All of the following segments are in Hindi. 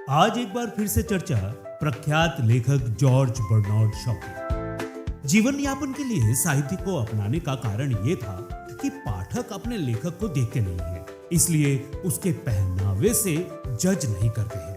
आज एक बार फिर से चर्चा प्रख्यात लेखक जॉर्ज बर्नार्ड शॉ की। जीवन यापन के लिए साहित्य को अपनाने का कारण यह था कि पाठक अपने लेखक को देखते नहीं है, इसलिए उसके पहनावे से जज नहीं करते हैं।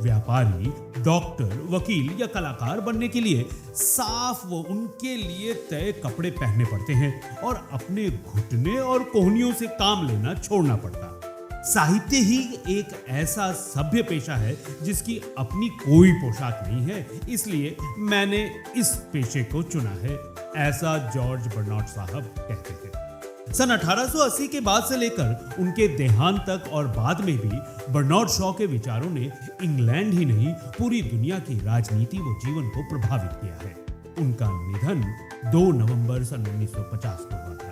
व्यापारी, डॉक्टर, वकील या कलाकार बनने के लिए साफ वो उनके लिए तय कपड़े पहनने पड़ते हैं और अपने घुटने और कोहनियों से काम लेना छोड़ना पड़ता है। साहित्य ही एक ऐसा सभ्य पेशा है जिसकी अपनी कोई पोशाक नहीं है, इसलिए मैंने इस पेशे को चुना है, ऐसा जॉर्ज बर्नार्ड साहब कहते थे। सन 1880 के बाद से लेकर उनके देहांत तक और बाद में भी बर्नार्ड शॉ के विचारों ने इंग्लैंड ही नहीं पूरी दुनिया की राजनीति व जीवन को प्रभावित किया है। उनका निधन 2 नवंबर सन 1950 को हुआ था।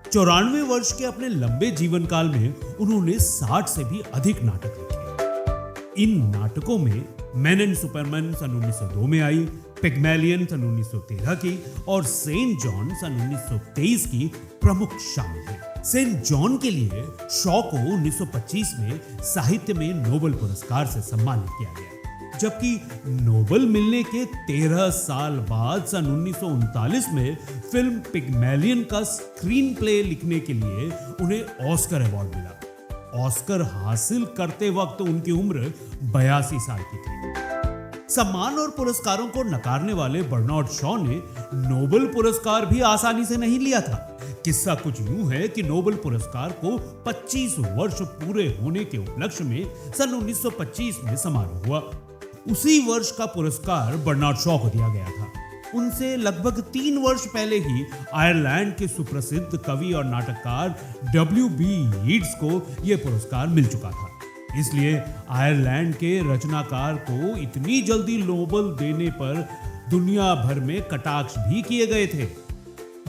94 वर्ष के अपने लंबे जीवन काल में उन्होंने 60 से भी अधिक नाटक लिखे। इन नाटकों में मैन एंड सुपरमैन सन 1902 में आई, पिग्मैलियन सन 1913 की और सेंट जॉन सन 1923 की प्रमुख शामिल है। सेंट जॉन के लिए शॉ को 1925 में साहित्य में नोबेल पुरस्कार से सम्मानित किया गया, जबकि नोबेल मिलने के 13 साल बाद सन 1939 में फिल्म पिग्मैलियन का स्क्रीन प्ले लिखने के लिए उन्हें ऑस्कर अवार्ड मिला। ऑस्कर हासिल करते वक्त उनकी उम्र 82 साल की थी। सम्मान और पुरस्कारों को नकारने वाले बर्नार्ड शॉ ने नोबेल पुरस्कार भी आसानी से नहीं लिया था। किस्सा कुछ यूं है कि नोबेल पुरस्कार को 25 वर्ष पूरे होने के उपलक्ष्य में सन 1925 में समारोह हुआ। उसी वर्ष का पुरस्कार बर्नार्ड शॉ को दिया गया था। उनसे लगभग 3 वर्ष पहले ही आयरलैंड के सुप्रसिद्ध कवि और नाटककार W.B. यीट्स को यह पुरस्कार मिल चुका था, इसलिए आयरलैंड के रचनाकार को इतनी जल्दी नोबेल देने पर दुनिया भर में कटाक्ष भी किए गए थे।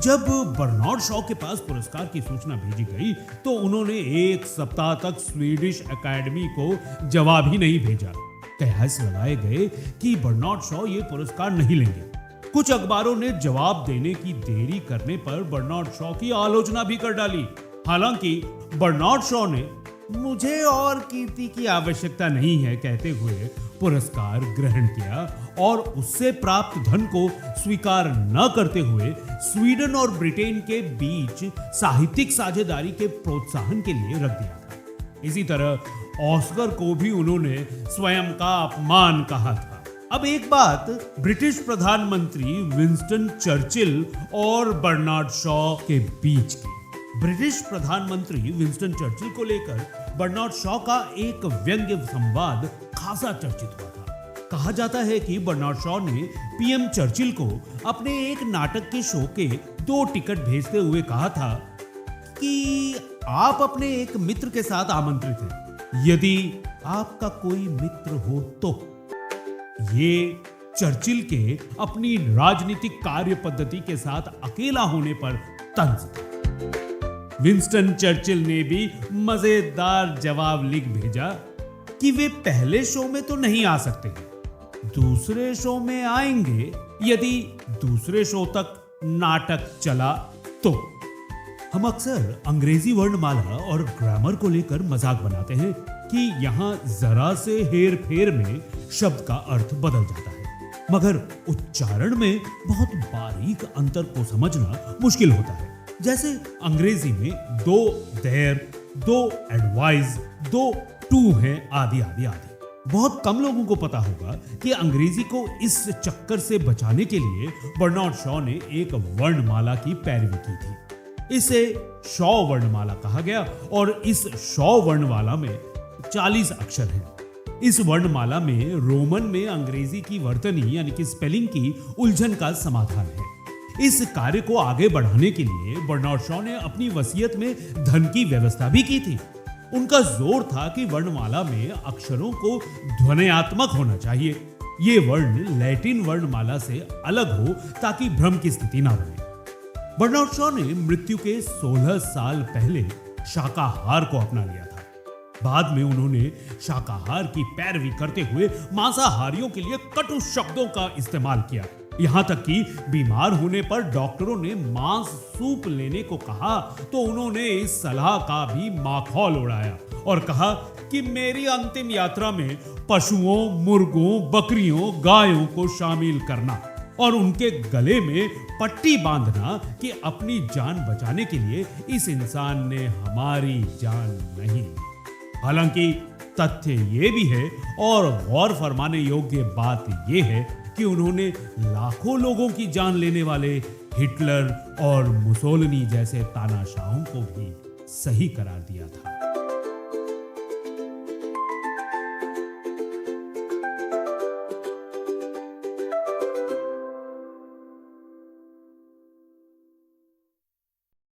जब बर्नार्ड शॉ के पास पुरस्कार की सूचना भेजी गई तो उन्होंने 1 सप्ताह तक स्वीडिश एकेडमी को जवाब ही नहीं भेजा। कयास लगाए गए कि बर्नार्ड शॉ ये पुरस्कार नहीं लेंगे। कुछ अखबारों ने जवाब देने की देरी करने पर बर्नार्ड शॉ की आलोचना भी कर डाली। हालांकि बर्नार्ड शॉ ने मुझे और कीर्ति की आवश्यकता नहीं है कहते हुए पुरस्कार ग्रहण किया और उससे प्राप्त धन को स्वीकार न करते हुए स्वीडन और ब्रिटेन के बीच साहित्यिक साझेदारी के प्रोत्साहन के लिए रख दिया था। इसी तरह ऑस्कर को भी उन्होंने स्वयं का अपमान कहा था। अब एक बात ब्रिटिश प्रधानमंत्री विंस्टन चर्चिल और बर्नार्ड शॉ के बीच की। ब्रिटिश प्रधानमंत्री विंस्टन चर्चिल को लेकर बर्नार्ड शॉ का एक व्यंग्य संवाद खासा चर्चित हुआ था। कहा जाता है कि बर्नार्ड शॉ ने पीएम चर्चिल को अपने एक नाटक के शो के 2 टिकट भेजते हुए कहा था कि आप अपने एक मित्र के साथ आमंत्रित हैं, यदि आपका कोई मित्र हो तो। ये चर्चिल के अपनी राजनीतिक कार्य पद्धति के साथ अकेला होने पर तंज था। विंस्टन चर्चिल ने भी मजेदार जवाब लिख भेजा कि वे पहले शो में तो नहीं आ सकते हैं, दूसरे शो में आएंगे यदि दूसरे शो तक नाटक चला तो। हम अक्सर अंग्रेजी वर्णमाला और ग्रामर को लेकर मजाक बनाते हैं कि यहाँ जरा से हेर फेर में शब्द का अर्थ बदल जाता है, मगर उच्चारण में बहुत बारीक अंतर को समझना मुश्किल होता है। जैसे अंग्रेजी में 2 देयर, 2 एडवाइज, 2 टू हैं, आदि आदि आदि। बहुत कम लोगों को पता होगा कि अंग्रेजी को इस चक्कर से बचाने के लिए बर्नार्ड शॉ ने एक वर्णमाला की पैरवी की थी। इसे शॉ वर्णमाला कहा गया और इस शॉ वर्णमाला में 40 अक्षर हैं। इस वर्णमाला में रोमन में अंग्रेजी की वर्तनी यानी कि स्पेलिंग की उलझन का समाधान है। इस कार्य को आगे बढ़ाने के लिए बर्नार्ड शॉ ने अपनी वसीयत में धन की व्यवस्था भी की थी। उनका जोर था कि वर्णमाला में अक्षरों को ध्वन्यात्मक होना चाहिए। ये वर्ण लैटिन वर्णमाला से अलग हो ताकि भ्रम की स्थिति ना बने। बर्नार्ड शॉ ने मृत्यु के 16 साल पहले शाकाहार को अपना लिया था। बाद में उन्होंने शाकाहार की पैरवी करते हुए मांसाहारियों के लिए कटु शब्दों का इस्तेमाल किया। यहां तक कि बीमार होने पर डॉक्टरों ने मांस सूप लेने को कहा तो उन्होंने इस सलाह का भी माखौल उड़ाया और कहा कि मेरी अंतिम यात्रा में पशुओं, मुर्गों, बकरियों, गायों को शामिल करना और उनके गले में पट्टी बांधना कि अपनी जान बचाने के लिए इस इंसान ने हमारी जान नहीं ली। हालांकि तथ्य ये भी है और गौर फरमाने योग्य बात यह है कि उन्होंने लाखों लोगों की जान लेने वाले हिटलर और मुसोलिनी जैसे तानाशाहों को भी सही करार दिया था।